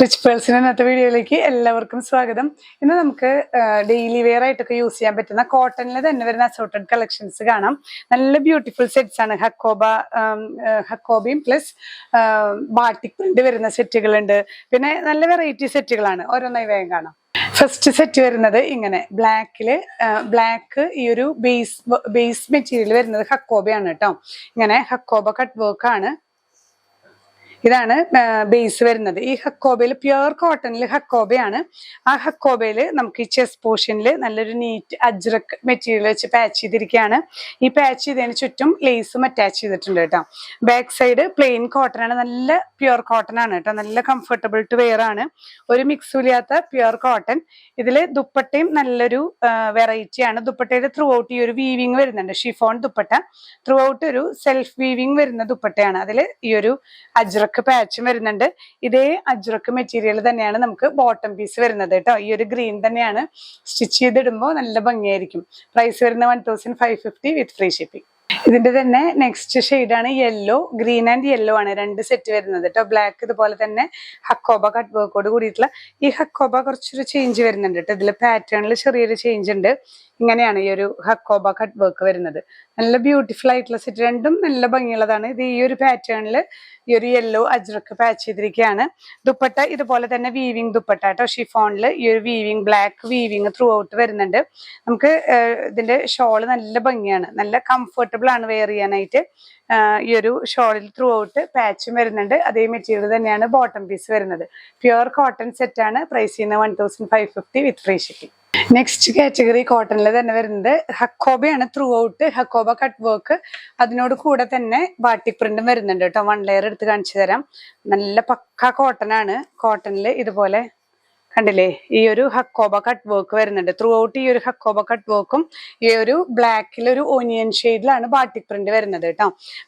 Rich പേഴ്സിന് ഇന്നത്തെ വീഡിയോയിലേക്ക് എല്ലാവർക്കും സ്വാഗതം. ഇന്ന് നമുക്ക് ഡെയിലി വെയർ ആയിട്ടൊക്കെ യൂസ് ചെയ്യാൻ പറ്റുന്ന കോട്ടണിൽ തന്നെ വരുന്ന അസോർട്ടഡ് കളക്ഷൻസ് കാണാം. നല്ല ബ്യൂട്ടിഫുൾ സെറ്റ്സ് ആണ്. ഹക്കോബയും പ്ലസ് ബാട്ടിക് പ്രിന്റ് വരുന്ന സെറ്റുകളുണ്ട്. പിന്നെ നല്ല വെറൈറ്റി സെറ്റുകളാണ്. ഓരോന്നായി വേഗം കാണാം. ഫസ്റ്റ് സെറ്റ് വരുന്നത് ഇങ്ങനെ ബ്ലാക്ക് ഈ ഒരു ബേസ് മെറ്റീരിയൽ വരുന്നത് ഹക്കോബയാണ് കേട്ടോ. ഇങ്ങനെ ഹക്കോബ കട്ട് വർക്ക് ആണ്. ഇതാണ് ബേസ് വരുന്നത്. ഈ ഹക്കോബയിൽ പ്യുവർ കോട്ടണിൽ ഹക്കോബയാണ്. ആ ഹക്കോബയിൽ നമുക്ക് ഈ ചെസ്റ്റ് പോർഷനിൽ നല്ലൊരു നീറ്റ് അജ്രക് മെറ്റീരിയൽ വെച്ച് പാച്ച് ചെയ്തിരിക്കുകയാണ്. ഈ പാച്ച് ചെയ്തതിന് ചുറ്റും ലേസും അറ്റാച്ച് ചെയ്തിട്ടുണ്ട് കേട്ടോ. ബാക്ക് സൈഡ് പ്ലെയിൻ കോട്ടൺ ആണ്. നല്ല പ്യുവർ കോട്ടൺ ആണ് കേട്ടോ. നല്ല കംഫർട്ടബിൾ ടു വെയർ ആണ്. ഒരു മിക്സും ഇല്ലാത്ത പ്യുവർ കോട്ടൺ. ഇതിൽ ദുപ്പട്ടയും നല്ലൊരു വെറൈറ്റി ആണ്. ദുപ്പട്ടയുടെ ത്രൂ ഔട്ട് ഈ ഒരു വീവിങ് വരുന്നുണ്ട്. ഷിഫോൺ ദുപ്പട്ട ത്രൂ ഔട്ട് ഒരു സെൽഫ് വീവിങ് വരുന്ന ദുപ്പട്ടയാണ്. അതിൽ ഈ ഒരു അജ്രക് പാച്ചും വരുന്നുണ്ട്. ഇതേ അജ്രക് മെറ്റീരിയൽ തന്നെയാണ് നമുക്ക് ബോട്ടം പീസ് വരുന്നത് കേട്ടോ. ഈ ഒരു ഗ്രീൻ തന്നെയാണ്. സ്റ്റിച്ച് ചെയ്തിടുമ്പോൾ നല്ല ഭംഗിയായിരിക്കും. പ്രൈസ് വരുന്നത് 1550 വിത്ത് ഫ്രീ ഷിപ്പിംഗ്. ഇതിന്റെ തന്നെ നെക്സ്റ്റ് ഷെയ്ഡാണ് യെല്ലോ. ഗ്രീൻ ആൻഡ് യെല്ലോ ആണ് രണ്ട് സെറ്റ് വരുന്നത് കേട്ടോ. ബ്ലാക്ക് ഇതുപോലെ തന്നെ ഹക്കോബ കട്ട് വർക്കോട് കൂടിയിട്ടുള്ള ഈ ഹക്കോബ കുറച്ചൊരു ചേഞ്ച് വരുന്നുണ്ട് കേട്ടോ. ഇതിൽ പാറ്റേണിൽ ചെറിയൊരു ചേഞ്ച് ഉണ്ട്. ഇങ്ങനെയാണ് ഈ ഒരു ഹക്കോബ കട്ട് വർക്ക് വരുന്നത്. നല്ല ബ്യൂട്ടിഫുൾ ആയിട്ടുള്ള സെറ്റ്. രണ്ടും നല്ല ഭംഗിയുള്ളതാണ്. ഇത് ഈ ഒരു പാറ്റേണിൽ ഈ ഒരു യെല്ലോ അജ്രക്ക് പാച്ച് ചെയ്തിരിക്കുകയാണ്. ദുപ്പട്ട ഇതുപോലെ തന്നെ വീവിങ് ദുപ്പട്ട കേട്ടോ. ഷിഫോണിൽ ഈ ഒരു weaving black weaving through out വരുന്നുണ്ട്. നമുക്ക് ഇതിന്റെ ഷോള് നല്ല ഭംഗിയാണ്. നല്ല കംഫർട്ടബിൾ ആണ് വെയർ ചെയ്യാനായിട്ട്. ഈ ഒരു ഷോളിൽ ത്രൂ ഔട്ട് പാച്ചും വരുന്നുണ്ട്. അതേ മെറ്റീരിയൽ തന്നെയാണ് ബോട്ടം പീസ് വരുന്നത്. പ്യുവർ കോട്ടൺ സെറ്റ് ആണ്. പ്രൈസ് ചെയ്യുന്നത് 1550 with free shipping. Next category കോട്ടണിൽ തന്നെ വരുന്നത് ഹക്കോബയാണ്. Throughout Hakoba cut work. അതിനോട് കൂടെ തന്നെ ബാട്ടിക് പ്രിന്റും വരുന്നുണ്ട് കേട്ടോ. 1 ലെയർ എടുത്ത് കാണിച്ചു തരാം. നല്ല പക്ക കോട്ടൺ ആണ്. കോട്ടണിൽ ഇതുപോലെ കണ്ടില്ലേ ഈ ഒരു ഹക്കോബ കട്ട് വർക്ക് വരുന്നുണ്ട്. ത്രൂ ഔട്ട് ഈ ഒരു ഹക്കോബ കട്ട് വർക്കും ഈ ഒരു ബ്ലാക്കിൽ ഒരു ഓനിയൻ ഷെയ്ഡിലാണ് ബാട്ടിക് പ്രിന്റ് വരുന്നത് കേട്ടോ.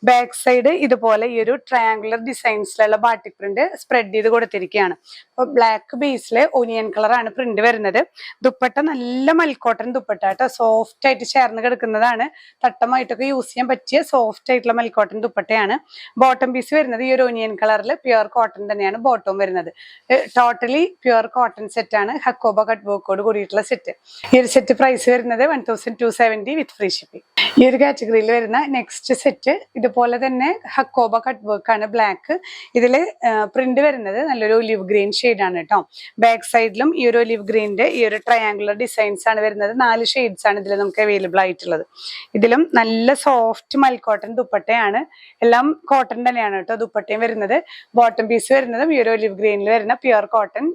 ബാക്ക് സൈഡ് ഇതുപോലെ ഈ ഒരു ട്രയാങ്കുലർ ഡിസൈൻസിലുള്ള ബാട്ടിക് പ്രിന്റ് സ്പ്രെഡ് ചെയ്ത് കൊടുത്തിരിക്കുകയാണ്. അപ്പൊ ബ്ലാക്ക് ബേസില് ഓനിയൻ കളറാണ് പ്രിന്റ് വരുന്നത്. ദുപ്പട്ട നല്ല മൽക്കോട്ടൺ ദുപ്പട്ട കേട്ടോ. സോഫ്റ്റ് ആയിട്ട് ചേർന്ന് കിടക്കുന്നതാണ്. തട്ടമായിട്ടൊക്കെ യൂസ് ചെയ്യാൻ പറ്റിയ സോഫ്റ്റ് ആയിട്ടുള്ള മൽക്കോട്ടൺ ദുപ്പട്ടയാണ്. ബോട്ടം പീസ് വരുന്നത് ഈ ഒരു ഓനിയൻ കളറിൽ പ്യുവർ കോട്ടൺ തന്നെയാണ് ബോട്ടം വരുന്നത്. ടോട്ടലി പ്യുവർ കോട്ടൺ സെറ്റ് ആണ്. ഹക്കോബ കട്ട് വർക്കോട് കൂടിയിട്ടുള്ള സെറ്റ്. ഈ ഒരു സെറ്റ് പ്രൈസ് വരുന്നത് 1270 വിത്ത് ഫ്രീ ഷിപ്പിംഗ്. ഈ ഒരു കാറ്റഗറിയിൽ വരുന്ന നെക്സ്റ്റ് സെറ്റ് ഇതുപോലെ തന്നെ ഹക്കോബ കട്ട് വർക്ക് ആണ്. ബ്ലാക്ക് ഇതില് പ്രിന്റ് വരുന്നത് നല്ലൊരു ഒലിവ് ഗ്രീൻ ഷെയ്ഡാണ് കേട്ടോ. ബാക്ക് സൈഡിലും ഈ ഒരു ഒലിവ് ഗ്രീനിന്റെ ഈ ഒരു ട്രയാങ്കുലർ ഡിസൈൻസ് ആണ് വരുന്നത്. 4 ഷെയ്ഡ്സ് ആണ് ഇതിൽ നമുക്ക് അവൈലബിൾ ആയിട്ടുള്ളത്. ഇതിലും നല്ല സോഫ്റ്റ് മൽക്കോട്ടൺ ദുപ്പട്ടയാണ്. എല്ലാം കോട്ടൺ തന്നെയാണ് കേട്ടോ ദുപ്പട്ടയും വരുന്നത്. ബോട്ടം പീസ് വരുന്നതും ഈ ഒരു ഒലിവ് ഗ്രീനിൽ വരുന്ന പ്യുവർ കോട്ടൺ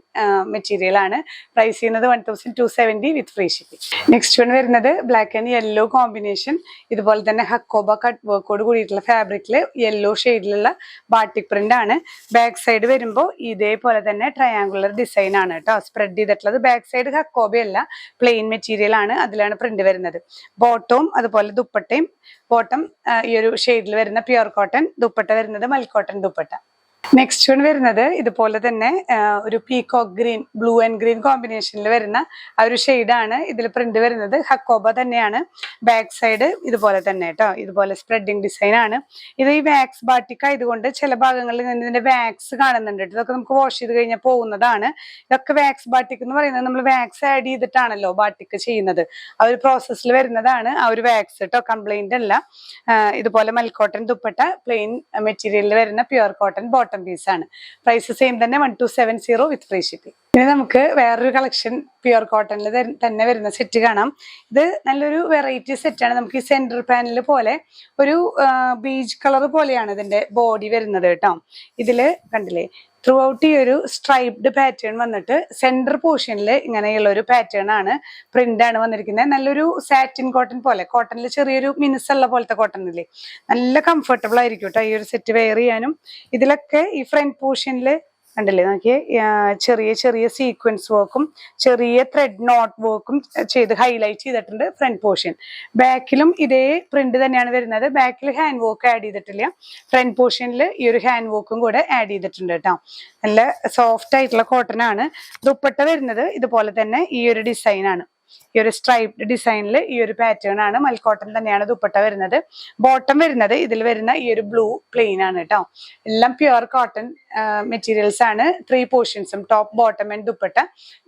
മെറ്റീരിയൽ ആണ്. പ്രൈസ് ചെയ്യുന്നത് 1270 വിത്ത് ഫ്രീ ഷിപ്പിംഗ്. നെക്സ്റ്റ് വൺ വരുന്നത് ബ്ലാക്ക് ആൻഡ് യെല്ലോ കോമ്പിനേഷൻ. ഇതുപോലെ തന്നെ ഹക്കോബ കട്ട് വർക്കോട് കൂടിയിട്ടുള്ള ഫാബ്രിക്കില് യെല്ലോ ഷെയ്ഡിലുള്ള ബാട്ടിക് പ്രിന്റ് ആണ്. ബാക്ക് സൈഡ് വരുമ്പോൾ ഇതേപോലെ തന്നെ ട്രയാങ്കുലർ ഡിസൈൻ ആണ് കേട്ടോ സ്പ്രെഡ് ചെയ്തിട്ടുള്ളത്. ബാക്ക് സൈഡ് ഹക്കോബയല്ല, പ്ലെയിൻ മെറ്റീരിയൽ ആണ്. അതിലാണ് പ്രിന്റ് വരുന്നത്. ബോട്ടവും അതുപോലെ ദുപ്പട്ടയും ബോട്ടം ഈ ഒരു ഷെയ്ഡിൽ വരുന്ന പ്യുവർ കോട്ടൺ, ദുപ്പട്ട വരുന്നത് മൽക്കോട്ടൺ ദുപ്പട്ട. നെക്സ്റ്റ് വൺ വരുന്നത് ഇതുപോലെ തന്നെ ഒരു peacock green, blue and green കോമ്പിനേഷനിൽ വരുന്ന ആ ഒരു ഷെയ്ഡാണ്. ഇതിൽ പ്രിന്റ് വരുന്നത് ഹക്കോബ തന്നെയാണ്. ബാക്ക് സൈഡ് ഇതുപോലെ തന്നെ കേട്ടോ. ഇതുപോലെ സ്പ്രെഡിങ് ഡിസൈൻ ആണ്. ഇത് ഈ വാക്സ് ബാട്ടിക് ആയതുകൊണ്ട് ചില ഭാഗങ്ങളിൽ നിന്ന് ഇതിന്റെ വാക്സ് കാണുന്നുണ്ട്. ഇതൊക്കെ നമുക്ക് വാഷ് ചെയ്ത് കഴിഞ്ഞാൽ പോകുന്നതാണ്. ഇതൊക്കെ വാക്സ് ബാട്ടിക് എന്ന് പറയുന്നത് നമ്മൾ വാക്സ് ആഡ് ചെയ്തിട്ടാണല്ലോ ബാട്ടിക് ചെയ്യുന്നത്. ആ ഒരു പ്രോസസ്സിൽ വരുന്നതാണ് ആ ഒരു വാക്സ് കേട്ടോ. കംപ്ലൈന്റ് അല്ല. ഇതുപോലെ മൽക്കോട്ടൺ ദുപ്പട്ട, പ്ലെയിൻ മെറ്റീരിയലിൽ വരുന്ന പ്യുവർ കോട്ടൺ ബോട്ടം പീസ് ആണ്. പ്രൈസ് സെയിം തന്നെ 1270 വിത്ത് ഫ്രീ ഷിപ്പിംഗ്. ഇനി നമുക്ക് വേറൊരു കളക്ഷൻ പ്യുവർ കോട്ടണിൽ തന്നെ വരുന്ന സെറ്റ് കാണാം. ഇത് നല്ലൊരു വെറൈറ്റി സെറ്റാണ്. നമുക്ക് ഈ സെന്റർ പാനൽ പോലെ ഒരു ബീച്ച് കളർ പോലെയാണ് ഇതിന്റെ ബോഡി വരുന്നത് കേട്ടോ. ഇതില് കണ്ടില്ലേ ത്രൂ ഔട്ട് ഈ ഒരു സ്ട്രൈപ്ഡ് പാറ്റേൺ വന്നിട്ട് സെന്റർ പോർഷനിൽ ഇങ്ങനെയുള്ള ഒരു പാറ്റേൺ ആണ്, പ്രിന്റ് ആണ് വന്നിരിക്കുന്നത്. നല്ലൊരു സാറ്റിൻ കോട്ടൺ പോലെ, കോട്ടണിൽ ചെറിയൊരു മിനുസുള്ള പോലത്തെ കോട്ടൺ ഇല്ലേ, നല്ല കംഫർട്ടബിൾ ആയിരിക്കും കേട്ടോ ഈ ഒരു സെറ്റ് വെയർ ചെയ്യാനും. ഇതിലൊക്കെ ഈ ഫ്രണ്ട് പോർഷനിൽ കണ്ടില്ലേ നോക്കിയേ ചെറിയ ചെറിയ സീക്വൻസ് വർക്കും ചെറിയ ത്രെഡ് നോട്ട് വർക്കും ചെയ്ത് ഹൈലൈറ്റ് ചെയ്തിട്ടുണ്ട് ഫ്രണ്ട് പോർഷൻ. ബാക്കിലും ഇതേ പ്രിന്റ് തന്നെയാണ് വരുന്നത്. ബാക്കിൽ ഹാൻഡ് വർക്ക് ആഡ് ചെയ്തിട്ടില്ല. ഫ്രണ്ട് പോർഷനിൽ ഈ ഒരു ഹാൻഡ് വർക്കും കൂടെ ആഡ് ചെയ്തിട്ടുണ്ട് കേട്ടോ. നല്ല സോഫ്റ്റ് ആയിട്ടുള്ള കോട്ടൺ ആണ്. ദുപ്പട്ട വരുന്നത് ഇതുപോലെ തന്നെ ഈ ഒരു ഡിസൈൻ ആണ്. ഈ ഒരു സ്ട്രൈപ്ഡ് ഡിസൈനിൽ ഈ ഒരു പാറ്റേൺ ആണ്. മൽക്കോട്ടൺ തന്നെയാണ് ദുപ്പട്ട വരുന്നത്. ബോട്ടം വരുന്നത് ഇതിൽ വരുന്ന ഈ ഒരു ബ്ലൂ പ്ലെയിൻ ആണ് കേട്ടോ. എല്ലാം പ്യുവർ കോട്ടൺ മെറ്റീരിയൽസ് ആണ്. 3 പോർഷൻസും top bottom and dupatta.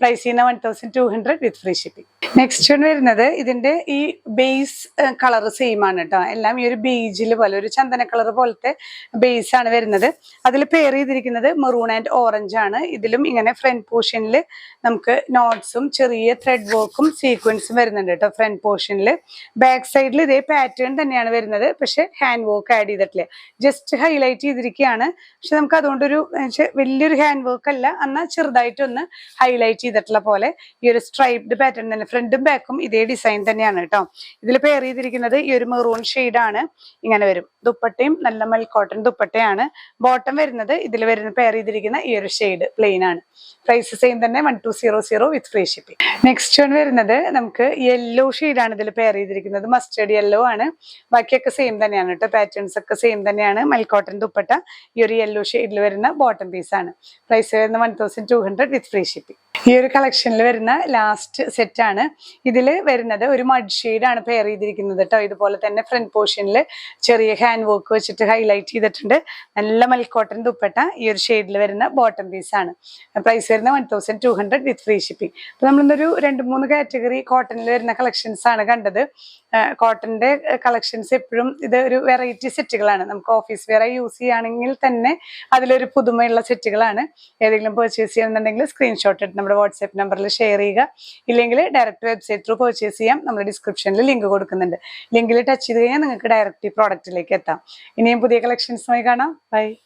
Price ചെയ്യുന്ന 1200 with free shipping. Next one വരുന്നത് ഇതിന്റെ ഈ ബേസ് കളർ സെയിം ആണ് കേട്ടോ. എല്ലാം ഈ ഒരു ബേജിൽ പോലെ ഒരു ചന്ദന കളർ പോലത്തെ ബേസ് ആണ് വരുന്നത്. അതിൽ പെയർ ചെയ്തിരിക്കുന്നത് മെറൂൺ ആൻഡ് ഓറഞ്ച് ആണ്. ഇതിലും ഇങ്ങനെ ഫ്രണ്ട് പോർഷനിൽ നമുക്ക് നോട്ട്സും ചെറിയ ത്രെഡ് വർക്കും സീക്വൻസും വരുന്നുണ്ട് കേട്ടോ ഫ്രണ്ട് പോർഷനിൽ. ബാക്ക് സൈഡിൽ ഇതേ പാറ്റേൺ തന്നെയാണ് വരുന്നത്, പക്ഷെ ഹാൻഡ് വർക്ക് ആഡ് ചെയ്തിട്ടില്ല, ജസ്റ്റ് ഹൈലൈറ്റ് ചെയ്തിരിക്കുകയാണ്. പക്ഷെ നമുക്ക് അതുകൊണ്ടൊരു വലിയൊരു ഹാൻഡ് വർക്ക് അല്ല, എന്നാൽ ചെറുതായിട്ടൊന്ന് ഹൈലൈറ്റ് ചെയ്തിട്ടുള്ള പോലെ ഈ ഒരു സ്ട്രൈപ്ഡ് പാറ്റേൺ തന്നെ. ഫ്രണ്ടും ബാക്കും ഇതേ ഡിസൈൻ തന്നെയാണ് കേട്ടോ. ഇതിൽ പെയർ ചെയ്തിരിക്കുന്നത് ഈ ഒരു മെറൂൺ ഷെയ്ഡാണ്. ഇങ്ങനെ വരും. ദുപ്പട്ടയും നല്ല മൽക്കോട്ടൺ ദുപ്പട്ടയാണ്. ബോട്ടം വരുന്നത് ഇതിൽ വരുന്ന പെയർ ചെയ്തിരിക്കുന്ന ഈ ഒരു ഷെയ്ഡ് പ്ലെയിൻ ആണ്. പ്രൈസ് സെയിം തന്നെ 1200 with free shipping. Next one വരുന്നത് നമുക്ക് യെല്ലോ ഷെയ്ഡാണ് ഇതിൽ പെയർ ചെയ്തിരിക്കുന്നത്. മസ്റ്റേർഡ് യെല്ലോ ആണ്. ബാക്കിയൊക്കെ സെയിം തന്നെയാണ് കേട്ടോ. പാറ്റേൺസ് ഒക്കെ സെയിം തന്നെയാണ്. മൽക്കോട്ടൺ ദുപ്പട്ട ഈ ഒരു യെല്ലോ ഷെയ്ഡിൽ വരുന്ന ബോട്ടം പീസ് ആണ്. പ്രൈസ് വരുന്ന 1200 വിത്ത് ഫ്രീ ഷിപ്പിംഗ്. ഈ ഒരു കളക്ഷനിൽ വരുന്ന ലാസ്റ്റ് സെറ്റ് ആണ്. ഇതിൽ വരുന്നത് ഒരു മഡ് ഷെയ്ഡ് ആണ് പെയർ ചെയ്തിരിക്കുന്നത് കേട്ടോ. ഇതുപോലെ തന്നെ ഫ്രണ്ട് പോർഷനിൽ ചെറിയ ഹാൻഡ് വർക്ക് വെച്ചിട്ട് ഹൈലൈറ്റ് ചെയ്തിട്ടുണ്ട്. നല്ല മൽക്കോട്ടൺ ദുപ്പട്ട ഈ ഒരു ഷെയ്ഡിൽ വരുന്ന ബോട്ടം പീസ് ആണ്. പ്രൈസ് വരുന്ന 1200 വിത്ത് ഫ്രീ ഷിപ്പിംഗ്. അപ്പൊ നമ്മളിന്നൊരു 2-3 കാറ്റഗറി കോട്ടണിൽ വരുന്ന കളക്ഷൻസ് ആണ് കണ്ടത്. കോട്ടന്റെ കളക്ഷൻസ് എപ്പോഴും ഇത് ഒരു വെറൈറ്റി സെറ്റുകളാണ്. നമുക്ക് ഓഫീസ് വെയർ യൂസ് ചെയ്യുകയാണെങ്കിൽ തന്നെ അതിലൊരു പുതുമയുള്ള സെറ്റുകളാണ്. ഏതെങ്കിലും പർച്ചേസ് ചെയ്യുന്നുണ്ടെങ്കിൽ സ്ക്രീൻഷോട്ട് എടുത്ത് നമ്മുടെ വാട്സ്ആപ്പ് നമ്പറിൽ ഷെയർ ചെയ്യുക. ഇല്ലെങ്കിൽ ഡയറക്റ്റ് വെബ്സൈറ്റ് ത്രൂ പർച്ചേസ് ചെയ്യാം. നമ്മുടെ ഡിസ്ക്രിപ്ഷനിൽ ലിങ്ക് കൊടുക്കുന്നുണ്ട്. ലിങ്കിൽ ടച്ച് ചെയ്ത് കഴിഞ്ഞാൽ നിങ്ങൾക്ക് ഡയറക്റ്റ് പ്രോഡക്റ്റിലേക്ക് എത്താം. ഇനിയും പുതിയ കളക്ഷൻസുമായി കാണാം. ബൈ.